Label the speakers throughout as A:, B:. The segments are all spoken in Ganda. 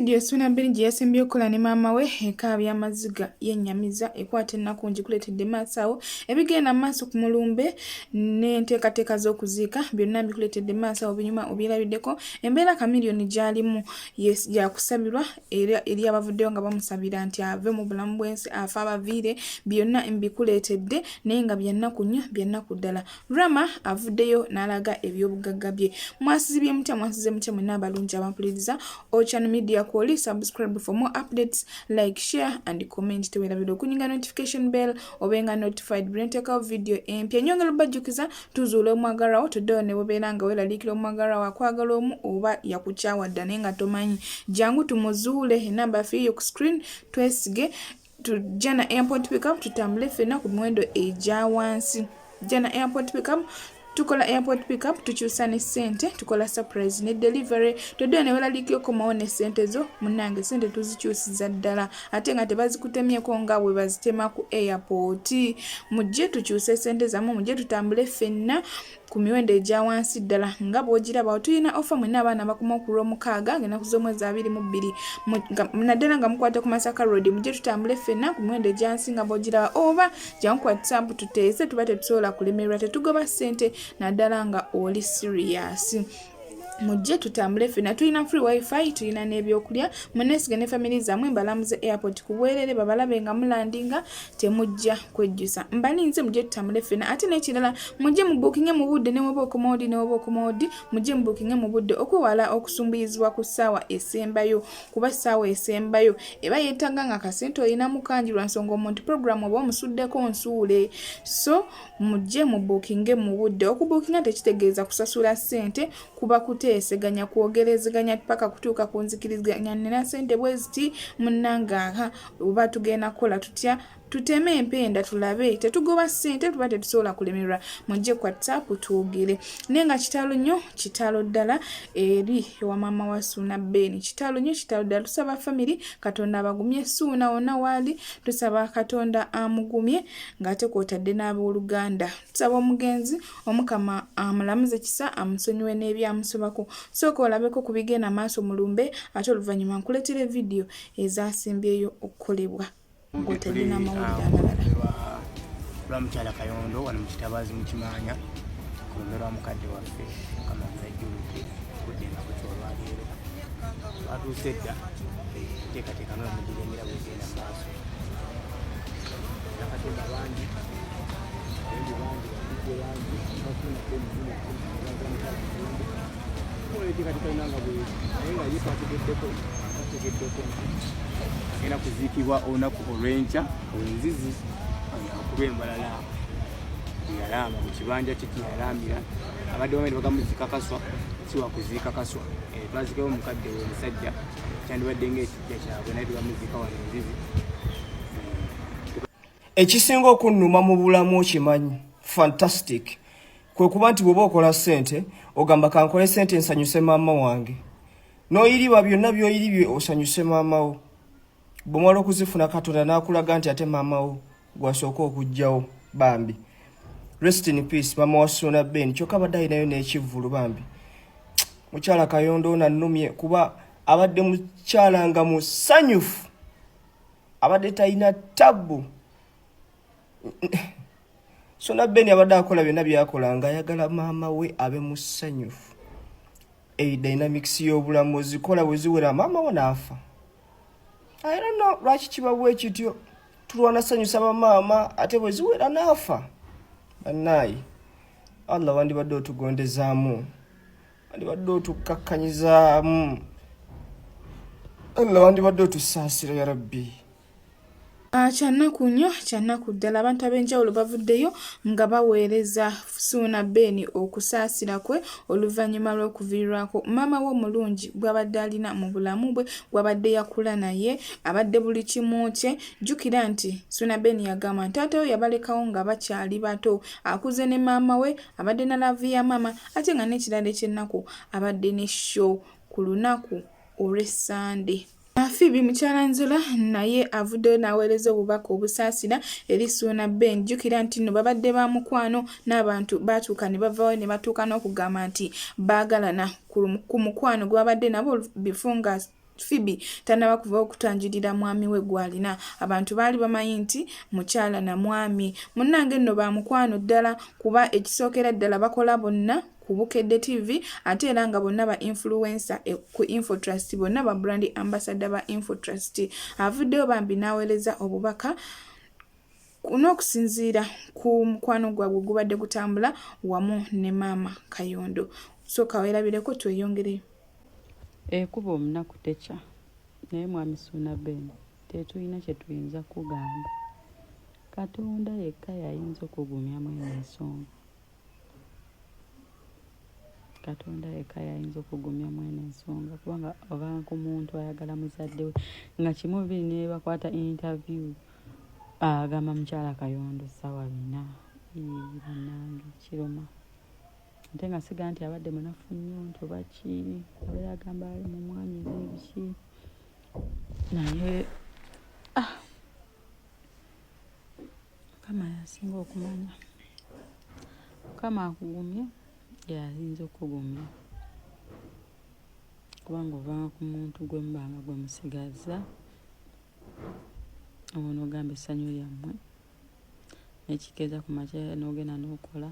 A: video Suna Ben gye yasembyeko okukola ne maama we ekaabya amaziga y'ennyamiza ekwata ennaku ngikuleetedde maaso awo ebigenda maaso ku mulumbe n'enteekateeka z'okuziika byonna mbikuleetedde maaso awo binyuma obyerabiddeko embeera Chameleone gy'alimu yakusabirwa era eri abavuddeyo nga bamusabira nti ave mu bulamu bw'ensi afe abaviire byonna mbikuleetedde naye nga bya nnaku nnyo bya nnaku ddala. Rama avuddeyo n'alaga eby'obugagga bye. Mwasizibye mutya mwenna abalungi abampuliriza Channel Media Kwoli. Subscribe for more updates, like, share and comment. Tewera video kuninga notification bell obenga notified brenteka video empya nyongera bajjukiza tuzuule omwagala wo tudone boberanga weralikira omwagala wa kwagala omu oba yakuchawa ddane nga tomanyi jangu tumuzuule enamba fiyo ku screen twesige tujana airport pickup tutambule fena ku mwendo eja wansi jana airport pickup tukola airport pickup tukyusa ne sente tukola surprise ne delivery todde ne walalikyo ko maone sente zo munange sente tuzikyusiza ddala ate nga tebazikutemyeko nga bwe bazitema ku airport mujje tukyuse sente zamu mujje tutambule fenna ku miwendo egya wansi ddala nga bw'ogiraba tulina offer mwenna abaana bakoma okulwa omukaaga ng'ennaku z'omwezi 22 naddala nga mukwata ku Masaka Road mujje tutambule fenna ku miwendo egya wansi nga bw'ogiraba oba jangu kwa WhatsApp tuteese tuba tetusobola kulemererwa tetugoba ssente naddala nga oli serious. Mujje tutambule fena tulina free wifi tulina n'ebyokulya munesige ne family zamwe mbalamuze airport kubwerere babalabe nga mulandinga temujja kwejjusa mbalinze mujje tutambule fena ate n'ekirala mujje mu booking mu budde ne woboko modi mujje mu booking mu budde okwewala okusumbuyizibwa ku ssaawa esembayo kuba ssaawa esembayo eba yeetaga nga kasente olina mukanjirwa nsonga omuntu program oba omusuddeko nsuule so mujje mu booking mu budde okubookinga tekitegeeza kusasula ssente kuba kuteeseganya kwogerezeganya paka kutuuka ku nzikiriziganya nena sente bweziti munnanga oba tugenda kola tutya tuteme empenda tulabe tetugoba ssente tuba tetusobola kulemererwa mujje ku WhatsApp tuogere nenga kitalo nnyo kitalo ddala eri ewa maama wa Suna Ben kitalo nnyo kitalo ddala tusaba family Katonda abagumye Suna wonna wali tusaba Katonda amugumye ng'ate kwotadde n'abooluganda tusaba omugenzi omukama amulamuze kisa amusonyiwe n'ebyamusobako sooka olabeko ku bigenda maaso mulumbe ate oluvannyuma nkuleetera video ezasimbyeyo okukolebwa ngotelina mawulire amalala
B: lwa mukyala Kayondo wano mu Kitabazi mu Kimanya kulumira wa mukadde waffe kama najjuke kudenga ku kyolwaliro batuuse dda teekateeka n'omugire emirabo egenda maaso nakatemba bangi agenda kuziikibwa olunaku olw'enkya olwenzizi okuba embalala yalamba mu kibanja kikiyalambira abadde bamene bagamuziika kaswa siwa kuziika kaswa twazikewo omukadde we omusajja kyandibadde ng'ekijja kyabwe naye tugamuziika wano enzizi.
C: Ekisinga okunnuma mu bulamu okimanyi fantastic kwe kuba nti bw'oba okola ssente ogamba kankole ssente nsanyuse maama wange n'oyiriba byonna by'oyiribye osanyuse maama wo bw'omala okuzifuna Katonda n'akulaga nti ate maama wo gwasooka okujjawo bambi rest in peace maama wa Suna Ben kyokka abadde alinayo n'ekivvulu bambi mukyala Kayondo nannumye kuba abadde mukyala nga musanyufu abadde talina tabbu Suna Ben abadde akola byonna byakola nga ayagala maama we abe musanyufu dynamics y'obulamu ozikola bwe ziwera maama we n'afa. I don't know lwaki kiba bwe kityo tulwana sanyusa bamaama ate bwe ziwera n'afa bannaayi Allah wandibadde otugondezaamu wandibadde otukakkanyizaamu Allah wandibadde otusaasira ya Rabbi.
A: Kyannaku nnyo kyannaku ddala abantu ab'enjawulo bavuddeyo nga baweereza Suna Ben okusaasira kwe oluvannyuma lw'okuviirwako maama we omulungi gw'abadde alina mu bulamu bwe gw'abadde yakula naye abadde buli kimu kye jjukira nti Suna Ben yagamba nti taata we yabalekawo nga bakyali bato akuze ne maama we abadde na laavu ya maama ate nga n'ekirala eky'ennaku abadde ne show ku lunaku olw'Essande. Fibi mukyala Nzola naye avuddeyo n'aweereza obubaka obusaasira eri Suna Ben jjukira nti nno babadde ba mukwano n'abantu batuuka ne bavaayo ne batuuka n'okugamba nti baagalana ku mukwano gwabadde nabo before nga Phoebe tanaba kuva okutanjirira mwami we gwalina. Abantu baali bamanyi nti mukyala na mwami. Munnange nno ba mukwano ddala kuba ekisookera ddala bakola bonna ku Bukedde TV ate era nga bonna ba influencer ku Infotrust, bonna ba brand ambassador ba Infotrust. Avuddeyo bambi n'aweereza obubaka n'okusinziira ku mukwano gwabwe gubadde gutambula wamu ne maama Kayondo. So kawerabireko tweyongereyo.
D: Kuba omunaku teca naye mwami Ssuuna Ben tetulina kye tuyinza kugamba. Katonda yekka yayinza okugumya mwene ensonga. Katonda yekka yayinza okugumya mwene ensonga kubanga oba ku muntu ayagala muzadde we nga kimu bibiri ne bakwata interview agamba mukyala Kayondo ssaawa 4 bannange kiruma. Ate nga siga nti abadde munafu nnyo nti oba ki abeera agamba ali mu mwanya ez'ebiki naye Mukama yasinga okumanya. Mukama akugumye yayinza okugumya kubanga ovanga ku muntu gwe mubanga gwe musigaza ono ogamba essanyu lyammwe nekikeeza ku makya n'ogenda n'okola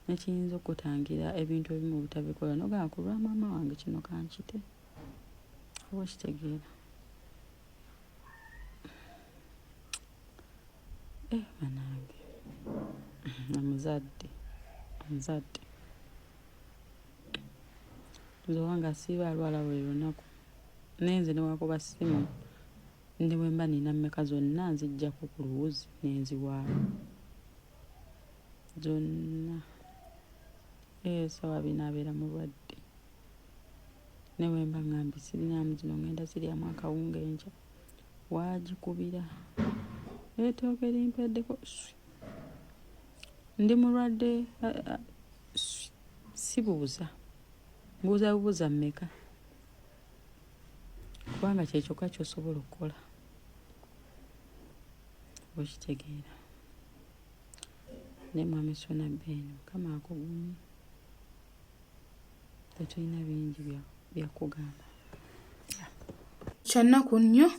D: nekiyinza okutangira ebintu ebimu butabikola n'ogamba ku lwa maama wange kino kankite oba kitegeera. Banange omuzadde nze wanga siiba alwala buli lunaku nenze newakuba ssimu ndi bwe mba nina mmeka zonna nzijjako ku luwuzi nenziwaayo zonna. Ssaawa 2 abeera mulwadde ne bwe mba ngambye sirinaamu zino ngenda ziryamu akawunga enkya waagikubira ettooke limpeddeko ndi mulwadde sibuuza buuza mmeka kubanga kyekyokka ky'osobola okukola okitegeera. Ne mwami Ssuuna Ben Mukama akugumye tetulina bingi byakugamba.
A: Kyanaku nnyo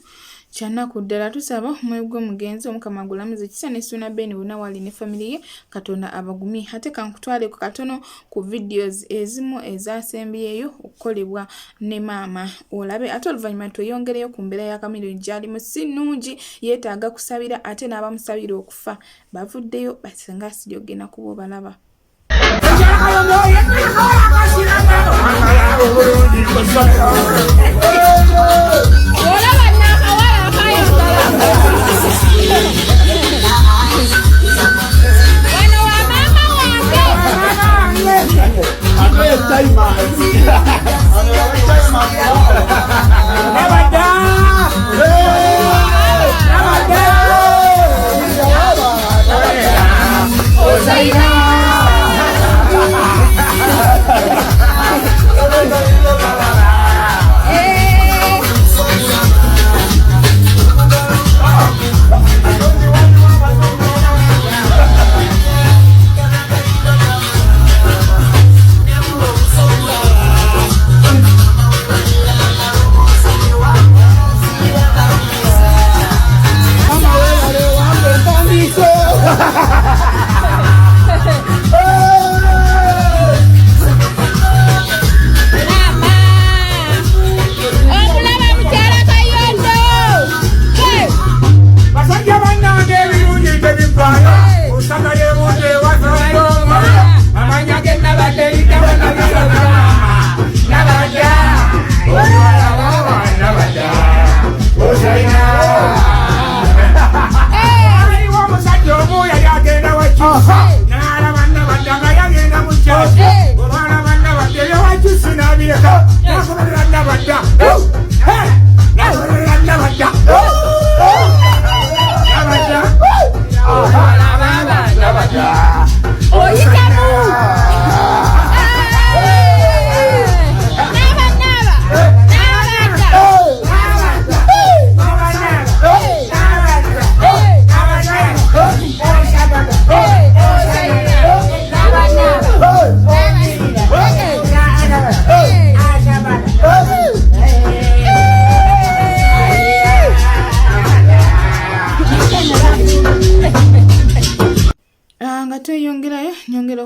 A: kyanaku ddala tusaba omwoyo gw'omugenzi Omukama agulamuze Kisa ne Ssuuna Ben bonna wali ne family ye Katonda abagumye. Ate kankutwaleko katono ku videos ezimu ezasembyeyo okukolebwa ne maama olabe ate oluvannyuma tweyongereyo ku mbeera ya Kamiliyoni gy'alimu si nnungi yeetaaga kusabira ate n'abamusabira okufa bavuddeyo basenga sijogena kuba balaba.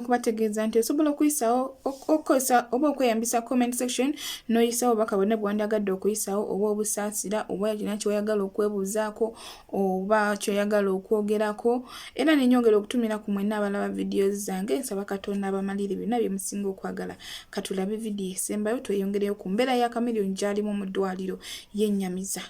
A: okubategeeza nti osobola okuyisawo okozesa oba okweyambisa comment section n'oyisawo obubaka bwonna bw'wandagadde okuyisawo oba obusaasira oba kina ky'oyagala okwebuuzaako oba ky'oyagala okwogerako era nenyongera okutumira ku mwenna abalaba vidiyo zange nsaba Katonda abamalire byonna bye musinga okwagala katulabe vidiyo esembayo tweyongereyo ku mbeera ya Chameleone gy'alimu mu ddwaliro y'ennyamiza.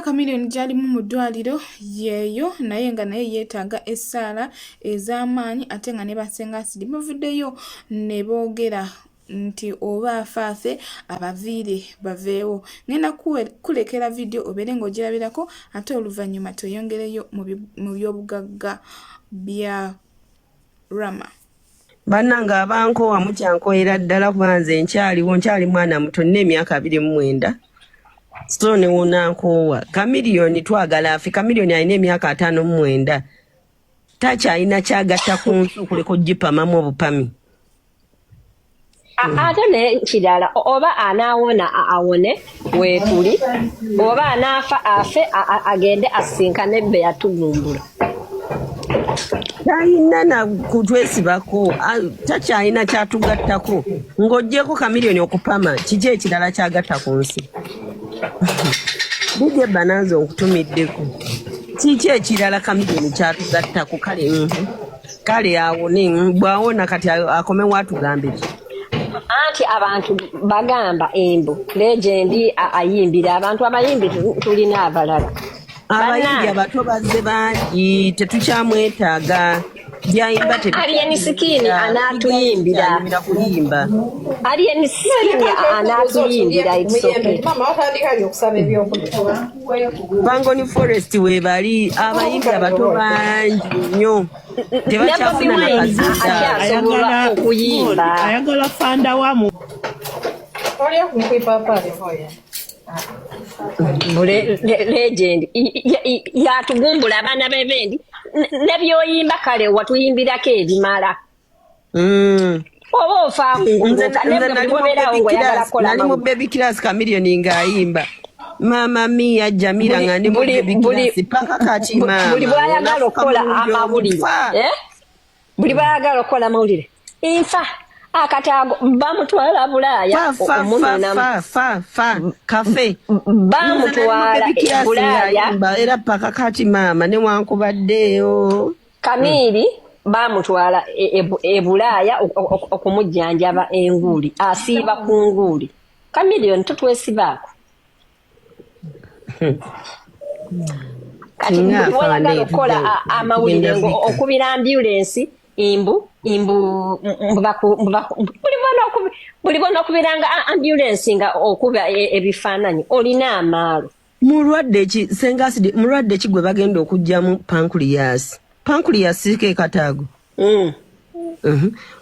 A: Chameleone gy'alimu mu ddwaliro yeeyo naye nga naye yeetaaga essaala ez'amaanyi ate nga ne basenga asiri bavuddeyo ne boogera nti oba afaafe abaviire baveewo. Ngenda kulekera vidiyo obeere ng'ogirabirako ate oluvannyuma tweyongereyo mu by'obugagga bya Rama.
E: Bannanga abankowa mukyankoyera ddala kuba nze nkyali mwana muto nina emyaka 29. So ne wonankowa Chameleone twagala afe. Chameleone alina emyaka 59. Takyalina kyagatta ku nsukuleko gipamamu obupami.
F: Ate ne kirala oba anaawona awone weetuli oba anaafa afe agende asinkane bbe yatugumbula.
E: Talina na kutwesibako takyalina kyatugattako ng'oggyeko Chameleone okupama kiki ekirala kyagatta ku nsi. Bidye Bananza okutumiddeko kiki ekirala Chameleone kyatugattako kale awone bw'awona kati akome watugambire.
F: Anti abantu bagamba embu legendi ayimbira abantu abayimbi tulina abalala.
E: Abayimbi abato bazze bangi tetukyamwetaaga byayimba
F: Alien Sikini anatuyimbira
E: kuyimba.
F: Alien Sikini anatuyimbira itsoke.
E: Bangoni Forest we bali abayimbi abato bangi nnyo tebakyafuna na kazita
F: ayagala okuyimba
G: ayagala fanda wamu
F: oli okumpipapa lehoya legend yatugumbula abaana bebendi nebyoyimba kale watuyimbirako ebimala oba ofa
E: nali mu baby class Chameleone ng'ayimba Mama mia Jamila nga ndi mu baby class paka kati mama
F: buli bwayagala okukola amawulire buli bwayagala okukola amawulire infa akatago bamutwala Bulaaya
E: fa kafe
F: bamutwala Bulaaya
E: era paka kati mama ne wankubaddeyo
F: Kamili bamutwala Bulaaya okumujjanjaba enguuli asiiba ku nguuli. Chameleone tutwesibaako kati bwayagala okukola amawulire okubira ambulance buli bona okubiranga ambulance nga okuba ebifaananyi olina amaalo
E: mulwadde ki sengasidi mulwadde ki gwe bagenda okujjamu pancreas ke kataago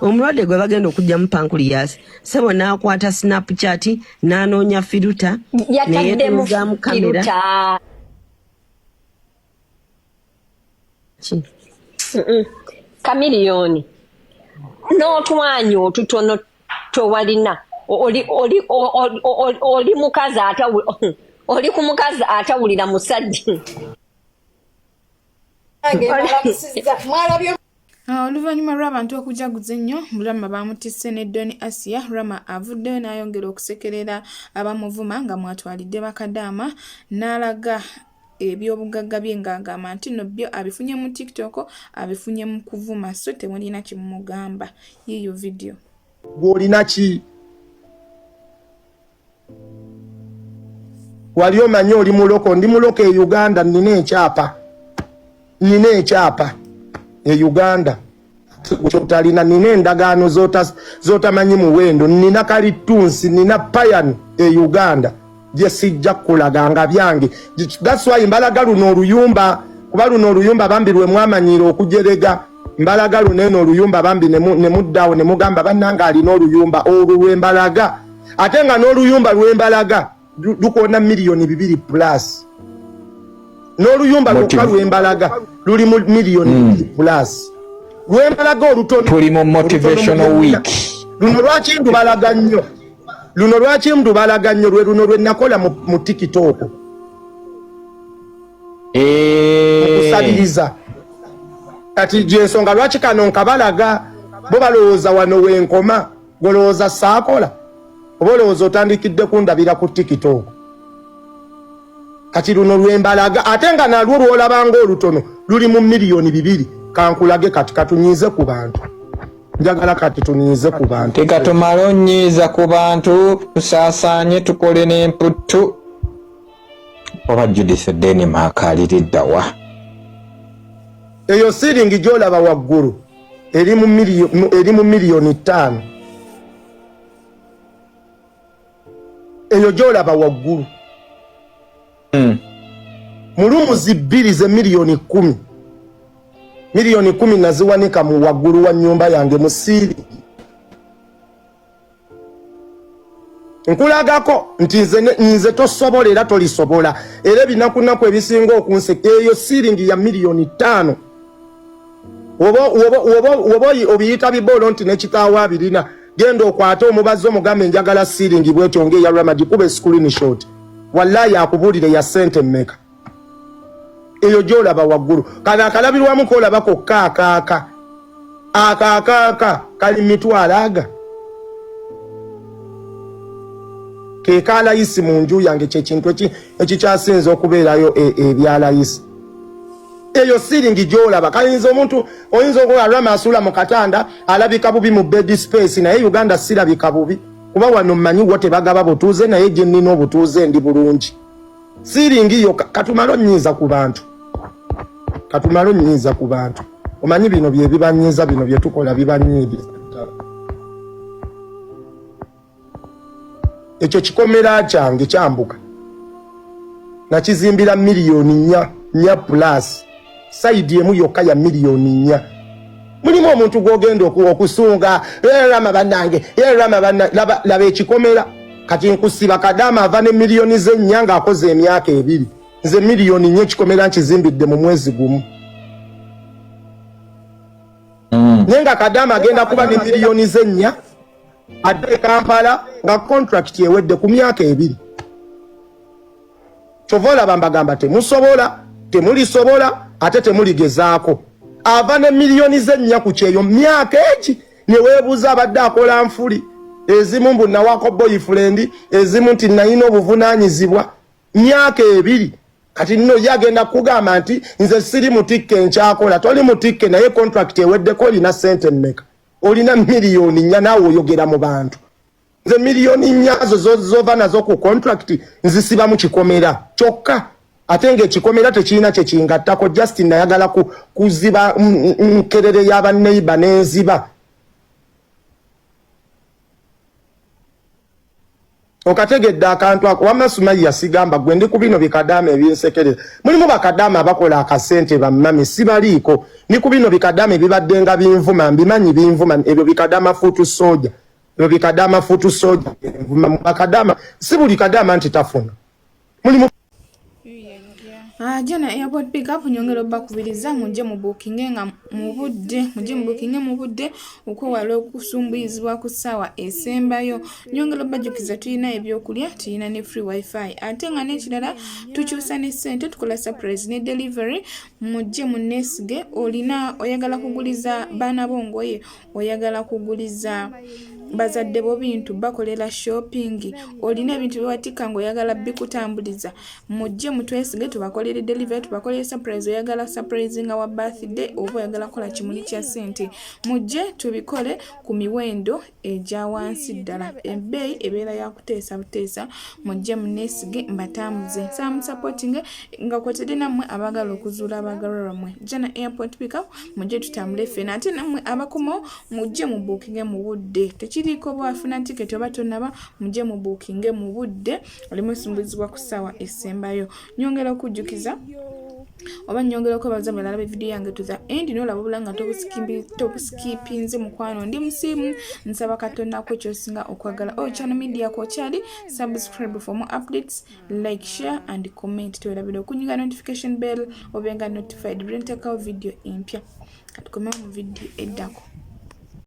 E: omulwadde gwe bagenda okujjamu pancreas sebo n'akwata snapchat n'anoonya firuta
F: yataddemu firuta kamiliyoni n'otwanyi otutono towalina oli mukazi oli ku mukazi atawulira musajja
A: oluvannyuma lw'abantu okujaguza ennyo Rama baamutisse ne Doni Asia. Rama avuddeyo n'ayongera okusekerera abamuvuma nga mwatwalidde bakadaama n'alaga ebyobugagga bye ng'agamba nti no byo abifunye mu TikTok abifunye mu kuvuma so temulina kimumugamba. Yiyo video
G: gw'olina ki wali omanyi oli muloko ndi muloko e Uganda nina ekyapa e Uganda kyotalina nina endagaano zotamanyi muwendo nina kalitunsi nina payani e Uganda gye sijja kulaganga byange. That's why mbalaga luno oluyumba kuba luno oluyumba bambi lwe mwamanyire okujerega mbalaga luno oluyumba bambi ne muddawo ne mugamba bannanga alina oluyumba olwembalaga ate nga n'oluyumba lwembalaga lukoona miliyoni 2 plus n'oluyumba lwokka lwembalaga luli mu miliyoni 2 plus lwembalaga olutono
H: tuli mu motivational week
G: luno lwaki ndubalaga nnyo lwe luno lwe nakola mu TikTok okusabiriza kati gyensonga lwaki kano nkabalaga bo balowooza wano wenkoma golowooza saakola oba olowooza otandikidde kundabira ku TikTok kati luno lwembalaga ate nga nalwo lwolabanga olutono luli mu miliyoni 2 kankulage kati katunyize ku bantu njagala kati tunyize ku bantu
H: tekatumala onyiiza ku bantu tusaasaanye tukole n'emputtu oba Judith Denmark aliriddawa
G: eyo siringi gyolaba waggulu eri mu miliyoni 5 eyo gyolaba waggulu mulumuzi 2 ze miliyoni 10 miliyoni 10 naziwanika mu waggulu wa nyumba yange mu siringi nkulagako nti nze tosobola era tolisobola era ebinakunaku ebisinga okunseka eyo siringi ya miliyoni 5 oba obiyita biboolo nti nekitaawo abirina genda okwate omubazi omugambe njagala siringi bwetyo ng'eya Rama gikuba screenshot wallahi akubulire ya sente mmeka eyo gyolaba waggulu kana akalabirwamu koolabako kaakaaka akaakaaka kali mitwalo aga kekalayisi mu nju yange kyekintu ekikyasinza okubeerayo ebyalayisi eyo siringi gyolaba kayinza omuntu oyinza okuba Rama asula mu katanda alabika bubi mu bed space naye Uganda sirabika bubi kuba wano mmanyi wo tebagaba butuuze naye gye nnina obutuuze ndi bulungi siringi yo katumala onnyiiza ku bantu omanyi bino bye bibanyiiza bino bye tukola bibanyiiza ekyo kikomera kyange kyambuka nakizimbira miliyoni 4 plus saidi emu yokka ya miliyoni 4 mulimu omuntu gwogenda okusunga Rama bannange laba ekikomera kati nkusiba kadaama ava ne miliyoni ze4 ng'akoze emyaka 2 nze miliyoni 4 ekikomera nkizimbidde mu mwezi gumu naye nga kadaama agenda kuba ne miliyoni ze4 adde Kampala nga contract ewedde ku myaka 2 kyova olaba mbagamba temulisobola ate temuligezaako ava ne miliyoni ze4 ku kyeyo myaka eki ne weebuuza abadde akola nfuli ezimu mbu nawako boyfriend ezimu nti nalina obuvunaanyizibwa myaka 2 kati nno ye agenda kugamba nti nze siri mutikke nkyakola toli mutikke naye contract eweddeko olina sente mmeka olina miliyoni 4 naawe oyogera mu bantu nze miliyoni 4 zova nazo ku contract nzisiba mu kikomera kyokka ate ng'ekikomera tekirina kyekingattako just nayagala kuziba nkerere y'abaneiba n'enziba okategedde akantu ako wamma Sumaya sigamba gwe ndi ku bino bikadaama ebyensekereza mulimu bakadaama abakola akasente bammami sibaliiko ni ku bino bikadaama ebibadde nga binvuma mbimanyi binvuma ebyo bikadaama futu soja ebyo bikadaama futu soja bakadaama si buli kadaama nti tafuna mulimu
A: Jana airport pick up nyongero bakubiriza muje mu booking nga mu budde okwewala okusumbuyizibwa ku ssaawa esembayo nyongero bajukiza tulina ebyokulya tulina ne free wifi ate nga n'ekirala tukyusa ne ssente tukola surprise ne delivery muje mu nesige olina oyagala kuguliza baana bongoye oyagala kuguliza bazadde bo bintu bakolera shopping olina ebintu biwatika ngo oyagala bikutambuliza mujje mutwesige tubakolere delivery tubakolere surprise oyagala surprise nga wa birthday oba oyagala kola kimuli kya sente mujje tubikole ku miwendo eja wansi ddala ebbeeyi ebeera ya kuteesa buteesa mujje munesige mbatambuze sam supporting nga kwetede namwe abagala okuzuula abagalwa mwe Jana airport pick up mujje tutambule fena ate namwe abakomo mujje mu booking mu budde kiriko bwafuna ticket oba tonaba muje mu booking mu budde olimu sumbuzibwa ku ssaawa esembayo nyongera okujjukiza oba nyongera ko baza balaba video yange to the end no labo bulanga top skipinze mukwano ndi musimu nsaba katonda ko kyosinga okwagala channel media ko kyali subscribe for more updates like share and comment to labiro kunyiga notification bell obenga notified brentaka video impya katukoma mu video eddako